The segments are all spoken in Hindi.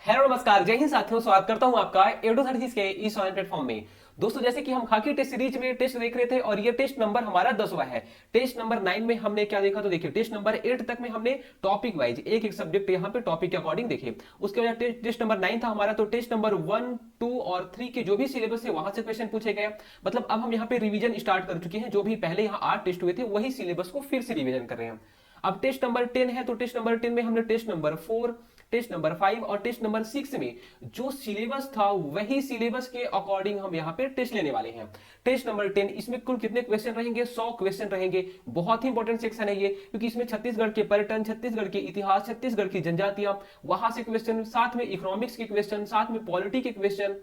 हेलो नमस्कार, जय हिंद साथियों। स्वागत करता हूं आपका एडो थर्टीज के इस ऑनलाइन प्लेटफॉर्म में। दोस्तों, जैसे कि हम खाकी टेस्ट सीरीज में टेस्ट देख रहे थे और ये टेस्ट नंबर हमारा 10वां है। टेस्ट नंबर 9 में हमने क्या देखा, तो देखिए टेस्ट नंबर 8 तक में हमने टॉपिक वाइज एक एक सब्जेक्ट यहाँ पे टॉपिक के अकॉर्डिंग देखे। उसके बाद टेस्ट नंबर 9 था हमारा, तो टेस्ट नंबर 1, 2 और 3 के जो भी सिलेबस है वहां से क्वेश्चन पूछे गए। मतलब अब हम यहाँ पे रिवीजन स्टार्ट कर चुके हैं। जो भी पहले यहाँ 8 टेस्ट हुए थे वही सिलेबस को फिर से रिवीजन कर रहे हैं। अब टेस्ट नंबर 10 है, तो टेस्ट नंबर 10 में हमने टेस्ट नंबर 4, टेस्ट नंबर 5 और टेस्ट नंबर 6 में जो सिलेबस था वही सिलेबस के अकॉर्डिंग हम यहाँ पे टेस्ट लेने वाले हैं। टेस्ट नंबर 10, इसमें कुल कितने क्वेश्चन रहेंगे? 100 क्वेश्चन रहेंगे। बहुत ही इंपॉर्टेंट सेक्शन है ये, क्योंकि इसमें छत्तीसगढ़ के पर्यटन, छत्तीसगढ़ के इतिहास, छत्तीसगढ़ की जनजातियां, वहां से क्वेश्चन, साथ में इकोनॉमिक्स के क्वेश्चन, साथ में पॉलिटी के क्वेश्चन,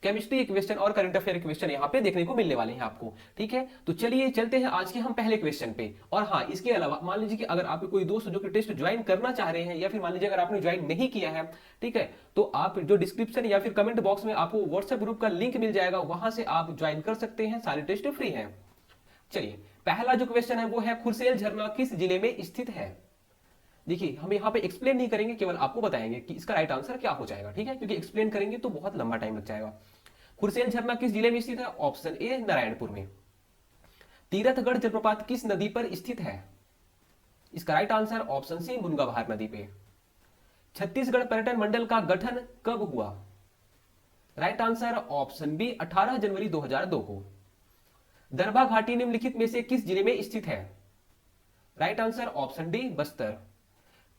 केमिस्ट्री के क्वेश्चन और करंट अफेयर के क्वेश्चन यहाँ पे देखने को मिलने वाले हैं आपको। ठीक है, तो चलिए चलते हैं आज के हम पहले क्वेश्चन पे। और हाँ, इसके अलावा मान लीजिए कि अगर आपके कोई दोस्त जो कि टेस्ट ज्वाइन करना चाह रहे हैं, या फिर मान लीजिए अगर आपने ज्वाइन नहीं किया है, ठीक है, तो आप जो डिस्क्रिप्शन या फिर कमेंट बॉक्स में आपको व्हाट्सएप ग्रुप का लिंक मिल जाएगा, वहां से आप ज्वाइन कर सकते हैं। सारे टेस्ट फ्री है। चलिए, पहला जो क्वेश्चन है वो है, खुरसेल झरना किस जिले में स्थित है? देखिए, हम यहाँ पे एक्सप्लेन नहीं करेंगे, केवल आपको बताएंगे कि इसका राइट आंसर क्या हो जाएगा। ठीक है, क्योंकि एक्सप्लेन करेंगे तो बहुत लंबा टाइम लग जाएगा। खुरसेल झरना किस जिले में स्थित है? ऑप्शन ए नारायणपुर में। तीरथगढ़ जलप्रपात किस नदी पर स्थित है? इसका राइट आंसर ऑप्शन सी मुनगाभार नदी पे। छत्तीसगढ़ पर्यटन मंडल का गठन कब हुआ? राइट आंसर ऑप्शन बी 18 जनवरी 2002 को। दरभा घाटी निम्नलिखित में से किस जिले में स्थित है? Right answer option D Bastar.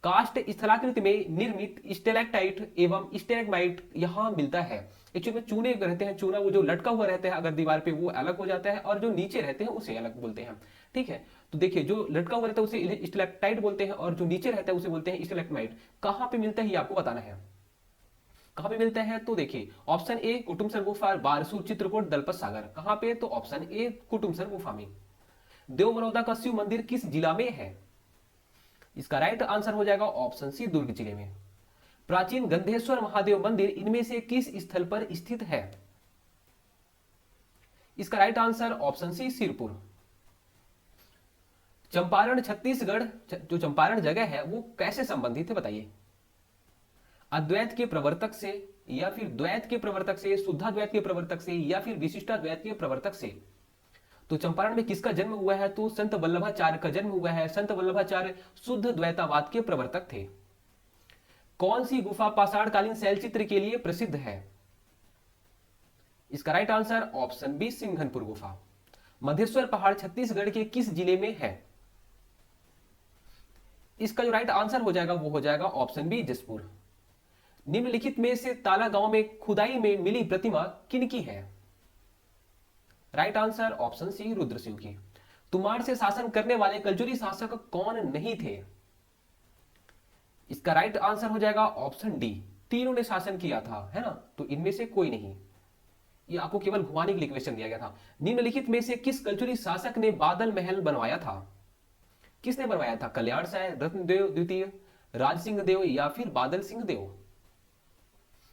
Karst स्थलाकृति में निर्मित स्टेलेक्टाइट एवं स्टेलेग्माइट यहां मिलता है। एक्चुअली में चूने रहते हैं, चूना वो जो लटका हुआ रहता है अगर दीवार पे, वो अलग हो जाता है, और जो नीचे रहते हैं उसे अलग बोलते हैं। ठीक है, तो देखिए, जो लटका हुआ रहता है उसे स्टेलेक्टाइट बोलते हैं, और जो नीचे रहता है उसे बोलते हैं स्टेलेग्माइट। कहां पे मिलता है ये आपको बताना है। कहां पे मिलता है, तो देखिए ऑप्शन ए कुटुमसर गुफा, बारसूर, चित्रकूट, दलपत सागर। कहां पे, तो ऑप्शन ए कुटुमसर गुफा में। देवमनौदा का शिव मंदिर किस जिला में है? इसका राइट आंसर हो जाएगा ऑप्शन सी दुर्ग जिले में। प्राचीन गंधेश्वर महादेव मंदिर इनमें से किस स्थल पर स्थित है? इसका right answer option C Sirpur. Champaran Chhattisgarh, जो चंपारण जगह है वो कैसे संबंधित है बताइए? अद्वैत के प्रवर्तक से, या फिर द्वैत के प्रवर्तक से, शुद्धाद्वैत के प्रवर्तक से, या फिर विशिष्टाद्वैत के प्रवर्तक से? तो चंपारण में किसका जन्म हुआ है? तो संत वल्लभाचार्य का जन्म हुआ है। संत वल्लभाचार्य शुद्ध द्वैतावाद के प्रवर्तक थे। कौन सी गुफा पाषाणकालीन शैलचित्र के लिए प्रसिद्ध है? इसका right answer option B Singhanpur गुफा। मधेश्वर पहाड़ छत्तीसगढ़ के किस जिले में है? इसका जो राइट आंसर हो जाएगा वो हो जाएगा ऑप्शन बी जसपुर। निम्नलिखित में से ताला गांव में खुदाई में मिली प्रतिमा किनकी है? राइट आंसर ऑप्शन सी रुद्रशिव की। तुमाड़ से शासन करने वाले कलजुरी शासक कौन नहीं थे? इसका राइट आंसर हो जाएगा ऑप्शन डी, तीनों ने शासन किया था, है ना, तो इनमें से कोई नहीं। ये आपको केवल घुमाने के लिए क्वेश्चन दिया गया था। निम्नलिखित में से किस कलचुरी शासक ने बादल महल बनवाया था? किसने बनवाया था? कल्याण साय, रत्नदेव द्वितीय, राज सिंह देव, या फिर बादल सिंह देव?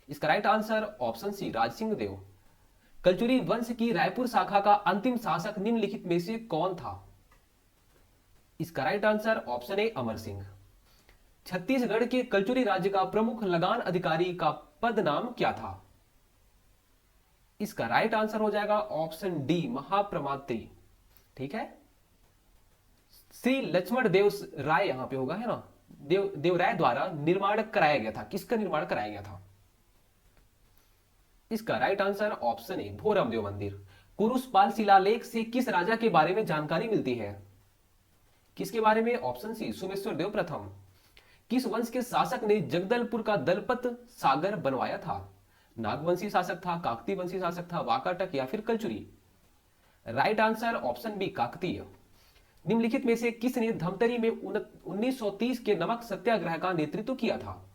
इसका राइट आंसर ऑप्शन सी राज सिंह देव। कलचुरी वंश की रायपुर शाखा का अंतिम शासक निम्नलिखित में से कौन था? इसका राइट आंसर ऑप्शन ए अमर सिंह। छत्तीसगढ़ के कलचुरी राज्य का प्रमुख लगान अधिकारी का पद नाम क्या था? इसका राइट आंसर हो जाएगा ऑप्शन डी महाप्रमात्री। ठीक है, श्री लक्ष्मण देव राय यहां पे होगा, है ना, देवराय द्वारा निर्माण कराया गया था। किसका निर्माण कराया गया था? इसका right answer option A Bhoram Dev मंदिर। कुरुसपाल शिलालेख से किस राजा के बारे में जानकारी मिलती है? किसके बारे में? ऑप्शन सी सोमेश्वर देव प्रथम। किस वंश के शासक ने जगदलपुर का दलपत सागर बनवाया था? नागवंशी शासक था, काकती वंशी शासक था, वाकाटक, या फिर Kalachuri? Right answer option B Kakatiya. निम्नलिखित में से किसने धमतरी में 1930 के नमक सत्याग्रह का नेतृत्व किया था?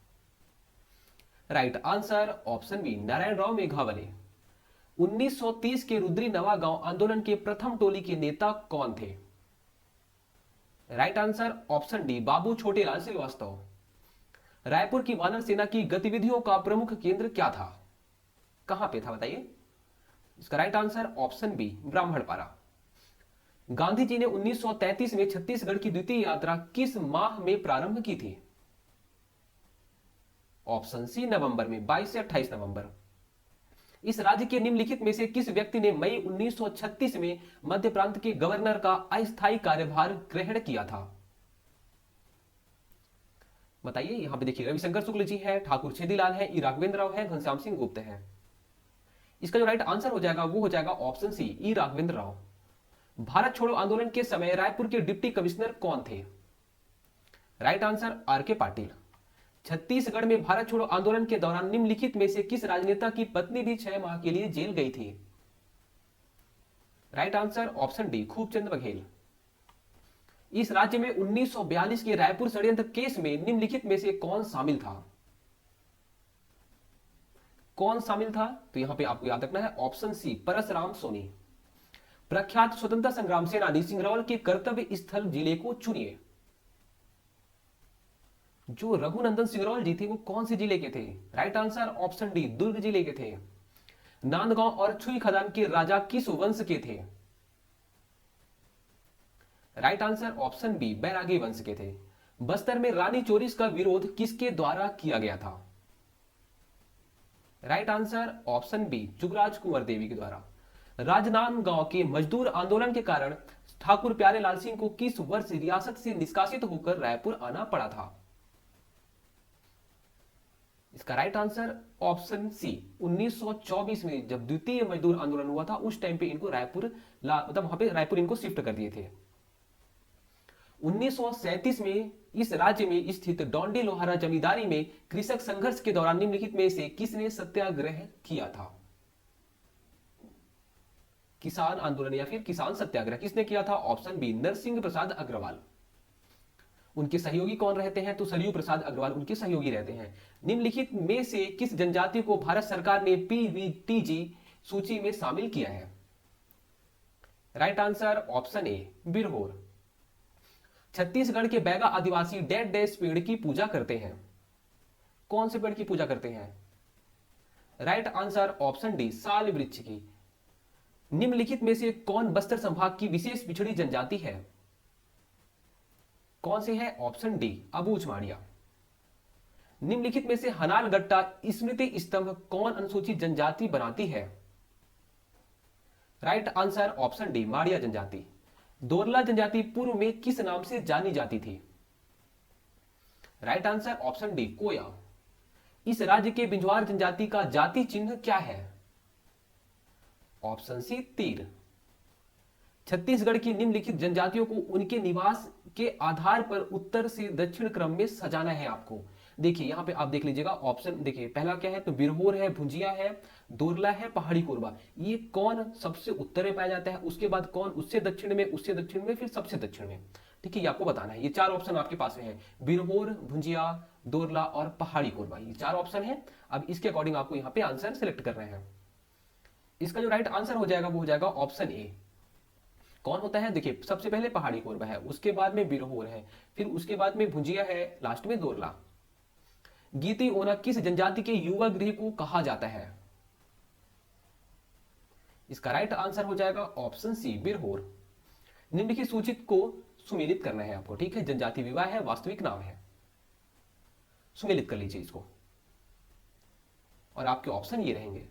Right answer option B Narayan Rao Meghawale. 1930 के रुद्री नवा गांव आंदोलन के प्रथम टोली के नेता कौन थे? राइट आंसर ऑप्शन डी बाबू छोटेलाल श्रीवास्तव। रायपुर की वानर सेना की गतिविधियों का प्रमुख केंद्र क्या था? कहां पे था बताइए? इसका right answer option B Brahmanpara. Gandhi ji ने 1933 में छत्तीसगढ़ की द्वितीय यात्रा किस माह में प्रारंभ की थी? ऑप्शन सी नवंबर में, 22 से 28 नवंबर। इस राज्य के निम्नलिखित में से किस व्यक्ति ने मई 1936 में मध्य प्रांत के गवर्नर का अस्थायी कार्यभार ग्रहण किया था? बताइए। यहां पे देखिए, रविशंकर शुक्ल जी है, ठाकुर छेदीलाल है, ई राघवेंद्र राव है, घनश्याम सिंह गुप्त है। इसका जो राइट आंसर हो जाएगा वो हो जाएगा ऑप्शन सी, ई राघवेंद्र राव। भारत छोड़ो आंदोलन के समय रायपुर के डिप्टी कमिश्नर कौन थे? राइट आंसर आर के पाटिल। छत्तीसगढ़ में भारत छोड़ो आंदोलन के दौरान निम्नलिखित में से किस राजनेता की पत्नी भी 6 माह के लिए जेल गई थी? Right answer option D, Khubchand Baghel. इस राज्य में 1942 के रायपुर षड्यंत्र केस में निम्नलिखित में से कौन शामिल था? कौन शामिल था? तो यहां पे आपको याद रखना है ऑप्शन सी, परसराम सोनी। प्रख्यात स्वतंत्रता संग्राम सेनानी सिंगरौल के कर्तव्य स्थल जिले को चुनिए। जो रघुनंदन सिंगरौल जी थे वो कौन से जिले के थे? राइट आंसर ऑप्शन डी, दुर्ग जिले के थे। नांदगांव और छुई खदान के राजा किस वंश के थे? राइट आंसर ऑप्शन बी, बैरागी वंश के थे। बस्तर में रानी चोरिस का विरोध किसके द्वारा किया गया था? Right answer option B, Jugraj Kunwar Devi के द्वारा। राजनांदगांव के मजदूर आंदोलन के कारण ठाकुर प्यारेलाल सिंह को किस वर्ष रियासत से निष्कासित होकर रायपुर आना पड़ा था? इसका राइट आंसर ऑप्शन सी, 1924 में जब द्वितीय मजदूर आंदोलन हुआ था उस टाइम पे इनको रायपुर मतलब वहां पे रायपुर इनको शिफ्ट कर दिए थे। 1937 में इस राज्य में स्थित डोंडी लोहारा जमींदारी में कृषक संघर्ष के दौरान निम्नलिखित में से किसने सत्याग्रह किया था? किसान आंदोलन या फिर किसान सत्याग्रह किसने किया था? ऑप्शन बी, नरसिंह प्रसाद अग्रवाल। उनके सहयोगी कौन रहते हैं? तो सरयू प्रसाद अग्रवाल उनके सहयोगी रहते हैं। निम्नलिखित में से किस जनजाति को भारत सरकार ने पीवीटीजी सूची में शामिल किया है? राइट आंसर ऑप्शन ए, बिरहोर। छत्तीसगढ़ के बैगा आदिवासी डेड डैश पेड़ की पूजा करते हैं। कौन से पेड़ की पूजा करते हैं? राइट आंसर ऑप्शन डी, साल वृक्ष की। निम्नलिखित में से कौन बस्तर संभाग की विशेष पिछड़ी जनजाति है? कौन सी है? Option D, Abujh Maria. निम्नलिखित में से हनालगट्टा स्मृति स्तंभ कौन अनुसूचित जनजाति बनाती है? Right answer option D, Madia जनजाति। दोरला जनजाति पूर्व में किस नाम से जानी जाती थी? राइट आंसर ऑप्शन डी, कोया। इस राज्य के बिंजवार जनजाति का जाति चिन्ह क्या है? ऑप्शन सी, तीर। छत्तीसगढ़ की निम्नलिखित जनजातियों को उनके निवास के आधार पर उत्तर से दक्षिण क्रम में सजाना है आपको। देखिए यहां पे आप देख लीजिएगा ऑप्शन, देखिए पहला क्या है? तो बिरहोर है, भुंजिया है, दोरला है, पहाड़ी कोरबा। ये कौन सबसे उत्तर में पाया जाता है, उसके बाद कौन उससे दक्षिण में, उससे दक्षिण में, फिर सबसे दक्षिण में। ठीक है, ये आपको बताना है। ये 4 ऑप्शन आपके पास में है, बिरहोर, भुंजिया, दोरला और पहाड़ी कोरबा। ये 4 ऑप्शन है। अब इसके अकॉर्डिंग आपको यहाँ पे आंसर सिलेक्ट करना है। इसका जो राइट आंसर हो जाएगा वो हो जाएगा ऑप्शन ए। कौन होता है? देखिए सबसे पहले पहाड़ी कोरबा है, उसके बाद में बिरहोर है, फिर उसके बाद में भुंजिया है, लास्ट में दोरला। गीती ओना किस जनजाति के युवा गृह को कहा जाता है? इसका राइट आंसर हो जाएगा ऑप्शन सी, बिरहोर। निम्नलिखित सूचित को सुमेलित करना है आपको। ठीक है, जनजाति विवाह है, वास्तविक नाम है, सुमेलित कर लीजिए इसको। और आपके ऑप्शन ये रहेंगे।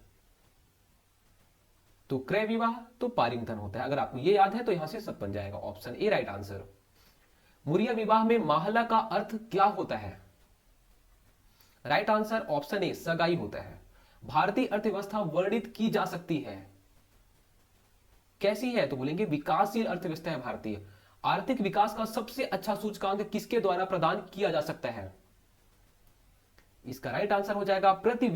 तो क्रय विवाह तो पारिंगधन होता है, अगर आपको ये याद है तो यहां से सब बन जाएगा। Option A right answer. Muria विवाह में माहला का अर्थ क्या होता है? राइट आंसर ऑप्शन ए, सगाई होता है। भारतीय अर्थव्यवस्था वर्णित की जा सकती है, कैसी है? तो बोलेंगे विकासशील अर्थव्यवस्था है भारतीय। आर्थिक विकास का सबसे अच्छा सूचकांक किसके द्वारा प्रदान किया जा सकता है? इसका राइट आंसर हो जाएगा प्रति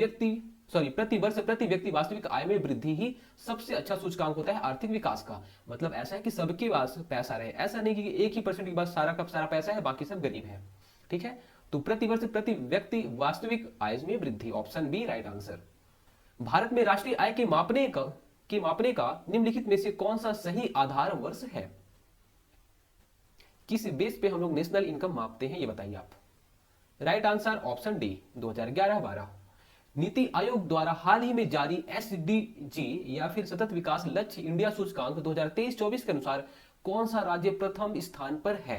वर्ष प्रति व्यक्ति वास्तविक आय में वृद्धि ही सबसे अच्छा सूचकांक होता है आर्थिक विकास का। मतलब ऐसा है कि सबके पास पैसा रहे, ऐसा नहीं कि 1% के पास सारा का सारा पैसा है बाकी सब गरीब है। ठीक है, तो प्रति वर्ष प्रति व्यक्ति वास्तविक आय में वृद्धि, option B right answer. Bharat में राष्ट्रीय आय के मापने का निम्नलिखित में से कौन सा सही आधार वर्ष है? किस बेस पे हम लोग नेशनल इनकम मापते हैं ये बताइए आप। Right answer option D, 2011-12। NITI Aayog द्वारा हाल ही में जारी एसडीजी या फिर सतत विकास लक्ष्य इंडिया सूचकांक 2023-24 के अनुसार कौन सा राज्य प्रथम स्थान पर है?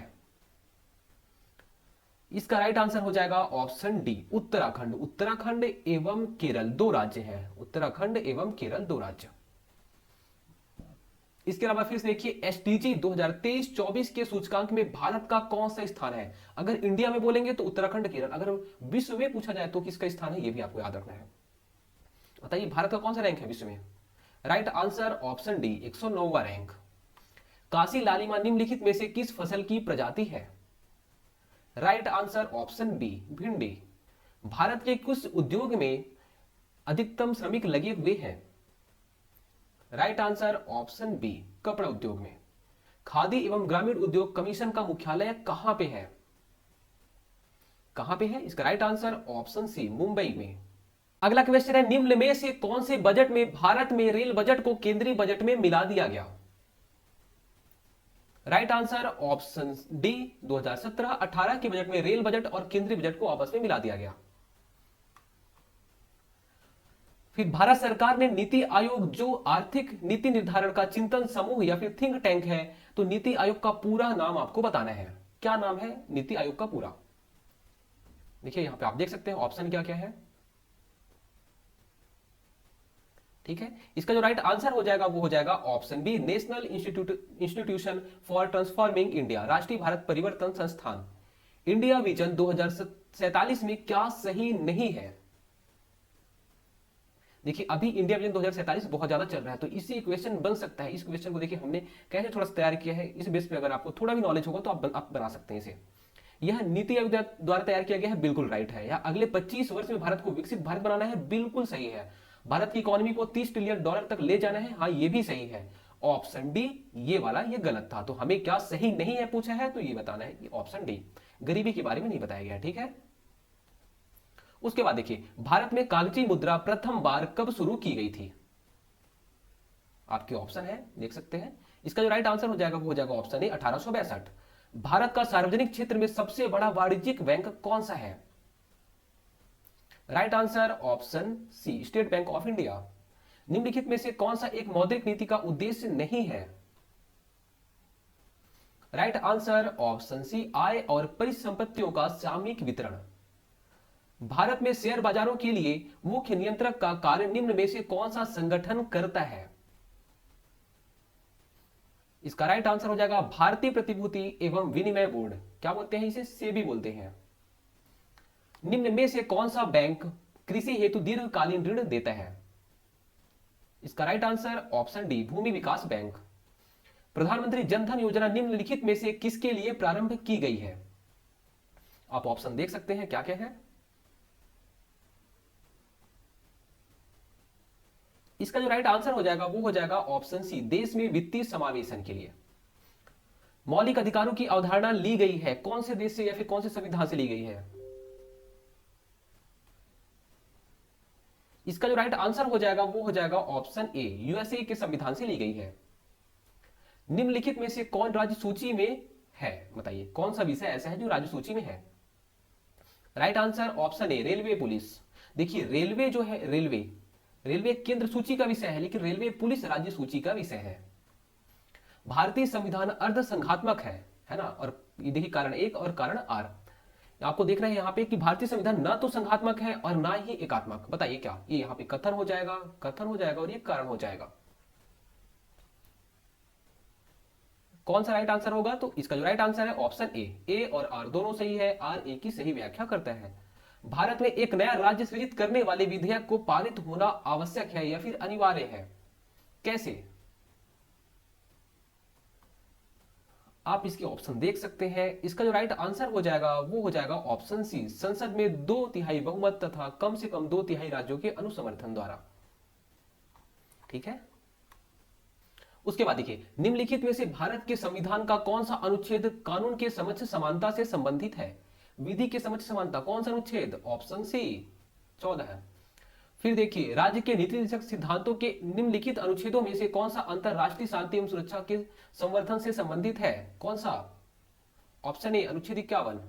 इसका राइट आंसर हो जाएगा ऑप्शन डी, उत्तराखंड। उत्तराखंड एवं केरल दो राज्य हैं, उत्तराखंड एवं केरल दो राज्य। इसके अलावा फिर से देखिए एसडीजी 2023-24 के सूचकांक में भारत का कौन सा स्थान है। अगर इंडिया में बोलेंगे तो उत्तराखंड केरल, अगर विश्व में पूछा जाए तो किसका स्थान है, यह भी आपको याद रखना है। बताइए भारत का कौन सा रैंक है विश्व में। राइट आंसर ऑप्शन डी, 109वां रैंक। काशी लालिमा निम्नलिखित में से किस फसल की प्रजाति है। राइट आंसर ऑप्शन बी, भिंडी। भारत के कुछ उद्योग में अधिकतम श्रमिक लगे हुए हैं। राइट आंसर ऑप्शन बी, कपड़ा उद्योग में। खादी एवं ग्रामीण उद्योग कमीशन का मुख्यालय कहां पे है। कहां पे है, इसका right answer option C, Mumbai में। अगला क्वेश्चन है, निम्न में से कौन से बजट में भारत में रेल बजट को केंद्रीय बजट में मिला दिया गया। राइट आंसर ऑप्शन डी, 2017-18 के बजट में रेल बजट और केंद्रीय बजट को आपस में मिला दिया गया। फिर भारत सरकार ने नीति आयोग, जो आर्थिक नीति निर्धारण का चिंतन समूह या फिर थिंक टैंक है, तो नीति आयोग का पूरा नाम आपको बताना है। क्या नाम है नीति आयोग का पूरा। देखिए यहां पे आप देख सकते हैं ऑप्शन क्या क्या है। ठीक है, इसका जो राइट आंसर हो जाएगा वो हो जाएगा option B, national institution for transforming India, राष्ट्रीय भारत परिवर्तन संस्थान। इंडिया विजन 2047 में क्या सही नहीं है। देखिए अभी इंडिया विजन 2047 बहुत ज्यादा चल रहा है, तो इसी क्वेश्चन बन सकता है। इस क्वेश्चन को देखिए हमने कैसे थोड़ा सा तैयार किया है, इस बेस पे अगर आपको थोड़ा भी नॉलेज होगा तो आप बना सकते हैं इसे। यह नीति आयोग द्वारा तैयार किया गया है, बिल्कुल राइट है। या अगले 25 वर्ष में भारत को विकसित भारत बनाना है, बिल्कुल सही है। भारत की इकोनॉमी को $30 ट्रिलियन तक ले जाना है, हाँ ये भी सही है। ऑप्शन डी ये वाला ये गलत था, तो हमें क्या सही नहीं है पूछा है, तो ये बताना है ऑप्शन डी, गरीबी के बारे में नहीं बताया गया। ठीक है, उसके बाद देखिए भारत में कागजी मुद्रा प्रथम बार कब शुरू की गई थी। आपके ऑप्शन है देख सकते हैं। इसका जो राइट आंसर हो जाएगा वो हो जाएगा ऑप्शन ए, 1862। भारत का सार्वजनिक क्षेत्र में सबसे बड़ा वाणिज्यिक बैंक कौन सा है। Right answer option C, state bank of India. निम्नलिखित में से कौन सा एक मौद्रिक नीति का उद्देश्य नहीं है। राइट आंसर ऑप्शन सी, आय और परिसंपत्तियों का सामूहिक वितरण। भारत में शेयर बाजारों के लिए मुख्य नियंत्रक का कार्य निम्न में से कौन सा संगठन करता है। इसका राइट आंसर हो जाएगा भारतीय प्रतिभूति एवं विनिमय बोर्ड, क्या बोलते हैं इसे, सेबी बोलते हैं। निम्न में से कौन सा बैंक कृषि हेतु दीर्घकालीन ऋण देता है। इसका राइट आंसर ऑप्शन डी, भूमि विकास बैंक। प्रधानमंत्री जनधन योजना निम्नलिखित में से किसके लिए प्रारंभ की गई है। आप ऑप्शन देख सकते हैं क्या क्या है। इसका जो राइट आंसर हो जाएगा वो हो जाएगा ऑप्शन सी, देश में वित्तीय समावेशन के लिए। मौलिक अधिकारों की अवधारणा ली गई है कौन से देश से या फिर कौन से संविधान से ली गई है। इसका जो राइट आंसर हो जाएगा वो हो जाएगा ऑप्शन ए, यूएसए के संविधान से ली गई है। निम्नलिखित में से कौन राज्य सूची में है, बताइए कौन सा विषय ऐसा है जो राज्य सूची में है। राइट आंसर ऑप्शन ए, रेलवे पुलिस। देखिए रेलवे जो है, रेलवे केंद्र सूची का विषय है, लेकिन रेलवे पुलिस राज्य सूची का विषय है। भारतीय संविधान अर्ध संघात्मक है ना, और ये देखिए कारण 1 और कारण आर। आपको देखना है यहाँ पे कि भारतीय संविधान ना तो संघात्मक है और ना ही एकात्मक। बताइए क्या ये यहाँ पे कथन हो जाएगा और ये कारण हो जाएगा। कौन सा राइट आंसर होगा, तो इसका जो राइट आंसर है ऑप्शन ए और आर दोनों सही है। आर ए की सही व्याख्या करता है। भारत में एक नया राज्य सृजित करने वाले विधेयक को पारित होना आवश्यक है या फिर अनिवार्य है, कैसे। आप इसके ऑप्शन देख सकते हैं। इसका जो राइट आंसर हो जाएगा वो हो जाएगा ऑप्शन सी, संसद में 2/3 बहुमत तथा कम से कम 2/3 राज्यों के अनुसमर्थन द्वारा। ठीक है, उसके बाद देखिए निम्नलिखित में से भारत के संविधान का कौन सा अनुच्छेद कानून के समक्ष समानता से संबंधित है। विधि के समक्ष समानता कौन सा अनुच्छेद, ऑप्शन सी 14। फिर देखिए राज्य के नीति निर्देशक सिद्धांतों के निम्नलिखित अनुच्छेदों में से कौन सा अंतरराष्ट्रीय शांति एवं सुरक्षा के संवर्धन से संबंधित है, कौन सा। ऑप्शन ए, अनुच्छेद 51।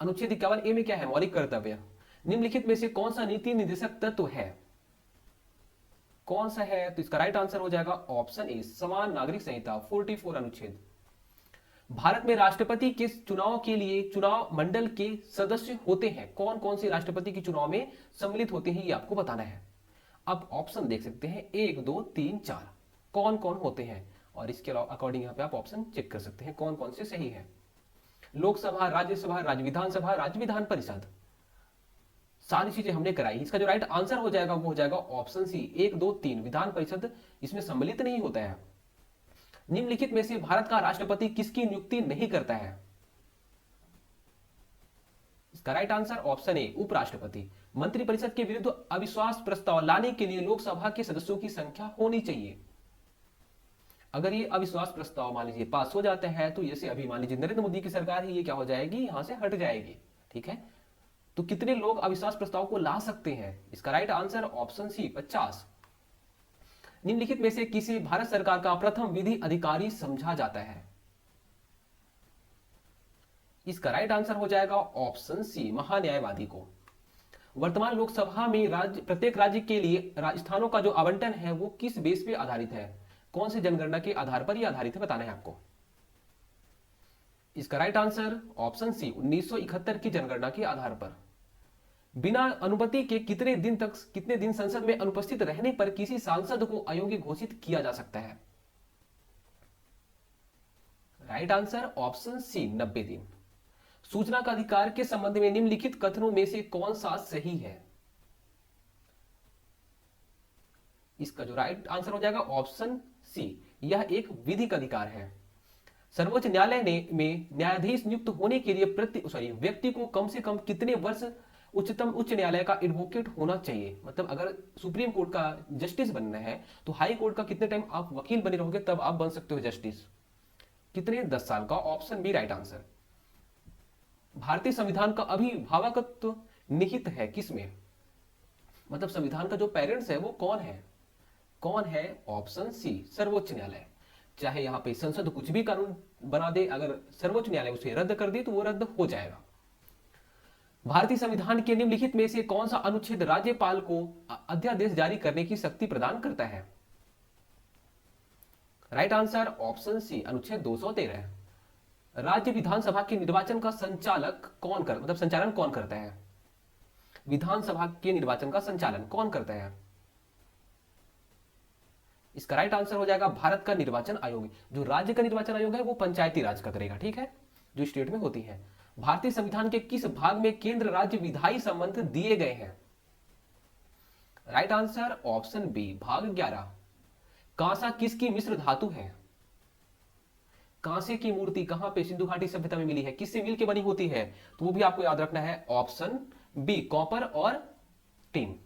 अनुच्छेद 51 ए में क्या है, मौलिक कर्तव्य। निम्नलिखित में से कौन सा नीति निर्देशक तत्व है, कौन सा है, तो इसका राइट आंसर हो जाएगा ऑप्शन ए, समान नागरिक संहिता 44 अनुच्छेद। भारत में राष्ट्रपति के चुनाव के लिए चुनाव मंडल के सदस्य होते हैं। कौन कौन से राष्ट्रपति के चुनाव में सम्मिलित होते हैं, ये आपको बताना है। अब ऑप्शन देख सकते हैं 1 2 3 4 कौन कौन होते हैं, और इसके अकॉर्डिंग यहाँ पे आप ऑप्शन चेक कर सकते हैं कौन कौन से सही है। लोकसभा, राज्यसभा, राज्य विधानसभा, राज्य विधान परिषद, सारी चीजें हमने कराई। इसका जो राइट आंसर हो जाएगा वो हो जाएगा ऑप्शन सी 1 2 3 विधान परिषद इसमें सम्मिलित नहीं होता है। निम्नलिखित में से भारत का राष्ट्रपति किसकी नियुक्ति नहीं करता है? इसका राइट आंसर ऑप्शन ए उपराष्ट्रपति। मंत्रिपरिषद के विरुद्ध अविश्वास प्रस्ताव लाने के लिए लोकसभा के सदस्यों की संख्या होनी चाहिए। अगर ये अविश्वास प्रस्ताव मान लीजिए पास हो जाता है तो जैसे अभी मान लीजिए नरेंद्र मोदी की सरकार है, ये क्या हो जाएगी, यहां से हट जाएगी। ठीक है, तो कितने लोग अविश्वास प्रस्ताव को ला सकते हैं? इसका राइट आंसर ऑप्शन सी 50। निम्नलिखित में से किसे भारत सरकार का प्रथम विधि अधिकारी समझा जाता है? इसका राइट आंसर हो जाएगा ऑप्शन सी महान्यायवादी को। वर्तमान लोकसभा में प्रत्येक राज्य के लिए स्थानों का जो आवंटन है वो किस बेस पे आधारित है? कौन से जनगणना के आधार पर यह आधारित है, बताना है आपको। इसका राइट आंसर ऑप्शन सी 1971 की जनगणना के आधार पर। बिना अनुमति के कितने दिन संसद में अनुपस्थित रहने पर किसी सांसद को अयोग्य घोषित किया जा सकता है? राइट आंसर ऑप्शन सी 90 दिन। सूचना का अधिकार के संबंध में निम्नलिखित कथनों में से कौन सा सही है? इसका जो राइट आंसर हो जाएगा ऑप्शन सी, यह एक विधिक अधिकार है। सर्वोच्च न्यायालय में न्यायाधीश नियुक्त होने के लिए व्यक्ति को कम से कम कितने वर्ष उच्च न्यायालय का एडवोकेट होना चाहिए? मतलब अगर सुप्रीम कोर्ट का जस्टिस बनना है तो हाई कोर्ट का कितने टाइम आप वकील बने रहोगे तब आप बन सकते हो जस्टिस? कितने? 10 साल का। Option B right answer. भारतीय संविधान का अभिभावकत्व निहित है किसमें? मतलब संविधान का जो पेरेंट्स है वो कौन है? कौन है? ऑप्शन सी सर्वोच्च न्यायालय। चाहे यहां पे संसद कुछ भी कानून बना दे, अगर सर्वोच्च न्यायालय उसे रद्द कर दे तो वो रद्द हो जाएगा। भारतीय संविधान के निम्नलिखित में से कौन सा अनुच्छेद राज्यपाल को अध्यादेश जारी करने की शक्ति प्रदान करता है? राइट आंसर ऑप्शन सी अनुच्छेद 213। राज्य विधानसभा के निर्वाचन का संचालन कौन करता है? विधानसभा के निर्वाचन का संचालन कौन करता है? इसका राइट आंसर हो जाएगा भारत का निर्वाचन आयोग। जो राज्य का निर्वाचन आयोग है वो पंचायती राज का करेगा, ठीक है, जो स्टेट में होती है। भारतीय संविधान के किस भाग में केंद्र राज्य विधायी संबंध दिए गए हैं? राइट आंसर ऑप्शन बी भाग 11। कांसा किसकी मिश्र धातु है? कांसे की मूर्ति कहां पे सिंधु घाटी सभ्यता में मिली है, किससे मिल के बनी होती है? तो वो भी आपको याद रखना है, ऑप्शन बी कॉपर और टिन।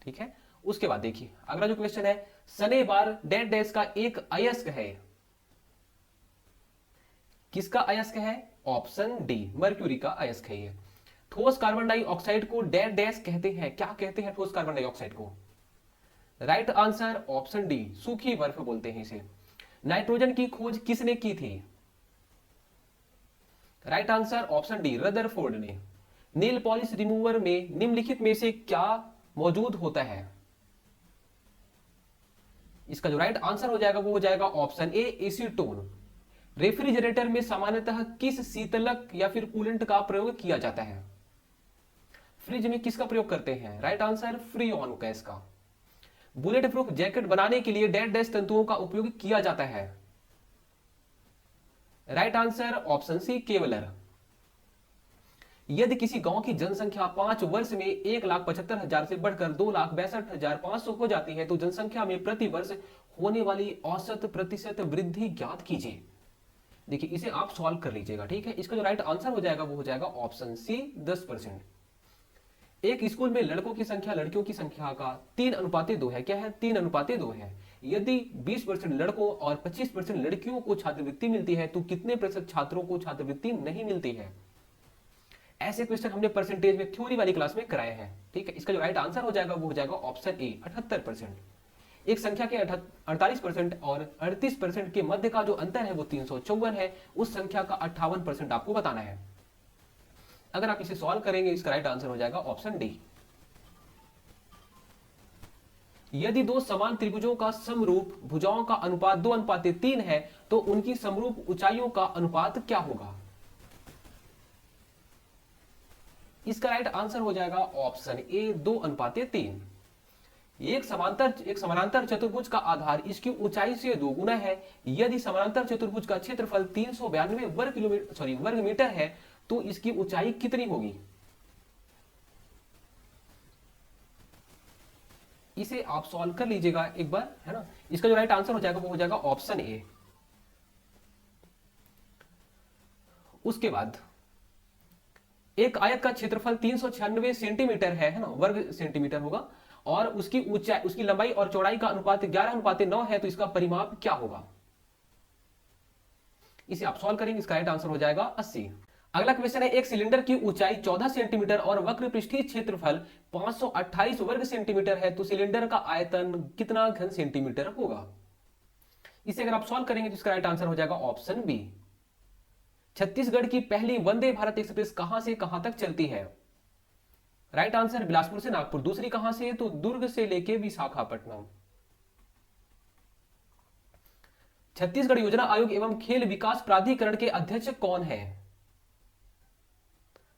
ठीक है, उसके बाद देखिए अगला जो क्वेश्चन है, शनिवार डैश डैश का एक अयस्क है। किसका अयस्क है? ऑप्शन डी मर्क्यूरी का अयस्क है ये। ठोस कार्बन डाइऑक्साइड को डैश डैश कहते हैं, क्या कहते हैं ठोस कार्बन डाइऑक्साइड को? राइट आंसर ऑप्शन डी सूखी बर्फ बोलते हैं इसे। नाइट्रोजन की खोज किसने की थी? Right answer option D Rutherford ने। नील पॉलिश रिमूवर में निम्नलिखित में से क्या मौजूद होता है? इसका जो राइट आंसर हो जाएगा वो हो जाएगा ऑप्शन ए एसीटोन। रेफ्रिजरेटर में सामान्यतः किस शीतलक या फिर कूलेंट का प्रयोग किया जाता है? फ्रिज में किसका प्रयोग करते हैं? राइट आंसर फ्रीऑन गैस का। बुलेट प्रूफ जैकेट बनाने के लिए डैश डैश तंतुओं का उपयोग किया जाता है? Right answer option C kevlar. यदि किसी गांव की जनसंख्या 5 वर्ष में 1,75,000 से बढ़कर 2,62,500 हो जाती है तो जनसंख्या में प्रति वर्ष होने वाली औसत प्रतिशत वृद्धि ज्ञात कीजिए। देखिए इसे आप सॉल्व कर लीजिएगा, ठीक है। इसका जो राइट आंसर हो जाएगा वो हो जाएगा ऑप्शन सी 10%। एक स्कूल में लड़कों की संख्या लड़कियों की संख्या का 3:2 है। क्या है? 3:2 है। यदि 20% लड़कों और 25% लड़कियों को छात्रवृत्ति मिलती है तो कितने प्रतिशत छात्रों को छात्रवृत्ति नहीं मिलती है? ऐसे क्वेश्चन हमने परसेंटेज में थ्योरी वाली क्लास में कराए हैं, ठीक है। इसका जो राइट आंसर हो जाएगा वो हो जाएगा ऑप्शन ए 78%। एक संख्या के 48% और 38% के मध्य का जो अंतर है वो 354 है। उस संख्या का 58% आपको बताना है। अगर आप इसे सॉल्व करेंगे इसका राइट आंसर हो जाएगा ऑप्शन डी। यदि दो समान त्रिभुजों का समरूप भुजाओं का अनुपात 2:3 है तो उनकी समरूप ऊंचाइयों का अनुपात क्या होगा? इसका राइट आंसर हो जाएगा ऑप्शन ए 2:3। एक समानांतर चतुर्भुज का आधार इसकी ऊंचाई से दोगुना है। यदि समानांतर चतुर्भुज का क्षेत्रफल 392 वर्ग मीटर है तो इसकी ऊंचाई कितनी होगी? इसे आप सॉल्व कर लीजिएगा एक बार, है ना। इसका जो राइट आंसर हो जाएगा वो हो जाएगा ऑप्शन ए। उसके बाद एक आयत का क्षेत्रफल 396 सेंटीमीटर है ना, वर्ग सेंटीमीटर होगा, और उसकी ऊंचाई, उसकी लंबाई और चौड़ाई का अनुपात 11:9 है, तो इसका परिमाप क्या होगा? इसे आप सॉल्व करेंगे, इसका राइट आंसर हो जाएगा 80। अगला क्वेश्चन है, एक सिलेंडर की ऊंचाई 14 सेंटीमीटर और वक्र पृष्ठीय क्षेत्रफल 528 वर्ग सेंटीमीटर है, तो सिलेंडर का आयतन कितना घन सेंटीमीटर होगा? इसे अगर आप सॉल्व करेंगे तो इसका राइट आंसर हो जाएगा ऑप्शन बी। छत्तीसगढ़ की पहली वंदे भारत एक्सप्रेस कहां से कहां तक चलती है? राइट आंसर बिलासपुर से नागपुर। दूसरी कहां से? तो दुर्ग से लेके विशाखापट्टनम। छत्तीसगढ़ योजना आयोग एवं खेल विकास प्राधिकरण के अध्यक्ष कौन है?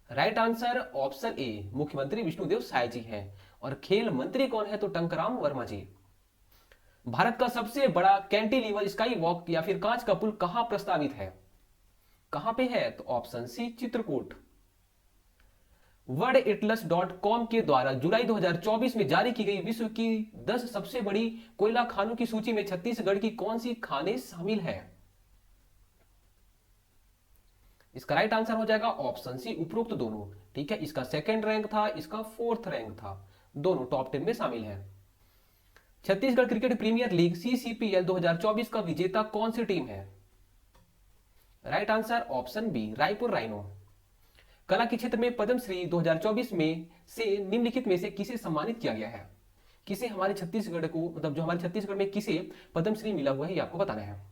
राइट आंसर ऑप्शन ए मुख्यमंत्री विष्णुदेव साय जी हैं। और खेल मंत्री कौन है? तो टंकराम वर्मा जी। भारत का सबसे बड़ा कैंटिलीवर स्काई वॉक या फिर कांच का पुल कहां प्रस्तावित है? कहां पे है? तो ऑप्शन सी चित्रकूट। वर्ल्ड के द्वारा जुलाई 2024 में जारी की गई विश्व की 10 सबसे बड़ी कोयला खानों की सूची में छत्तीसगढ़ की कौन सी खानें शामिल है? इसका राइट आंसर हो जाएगा ऑप्शन सी उपरोक्त दोनों। ठीक है, इसका सेकंड रैंक था, इसका फोर्थ रैंक था, दोनों टॉप 10 में शामिल है। Chhattisgarh cricket premier league CCPL 2024 का विजेता कौन सी टीम है? Right answer option B Raipur rhino. कला के क्षेत्र में पद्मश्री 2024 में से निम्नलिखित में से किसे सम्मानित किया गया है? किसे हमारे छत्तीसगढ़ को, मतलब जो हमारे छत्तीसगढ़ में किसे पद्मश्री मिला हुआ है, ये आपको बताना है।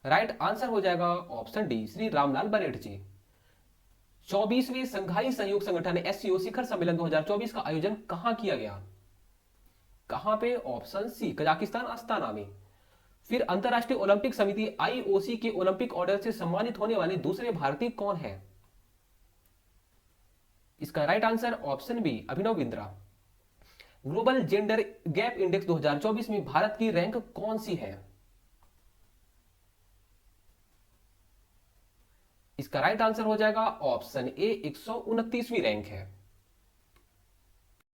राइट आंसर हो जाएगा ऑप्शन डी श्री रामलाल बरेठ जी। 24वें संघाई सहयोग संगठन SCO शिखर सम्मेलन 2024 का आयोजन कहां किया गया? कहां पे? ऑप्शन सी कजाकिस्तान अस्ताना में। फिर अंतरराष्ट्रीय ओलंपिक समिति IOC के ओलंपिक ऑर्डर से सम्मानित होने वाले दूसरे भारतीय कौन है? इसका right answer option B Abhinav Bindra. Global gender gap index 2024 में भारत की रैंक कौन सी है? इसका राइट आंसर हो जाएगा ऑप्शन ए 129वीं रैंक है।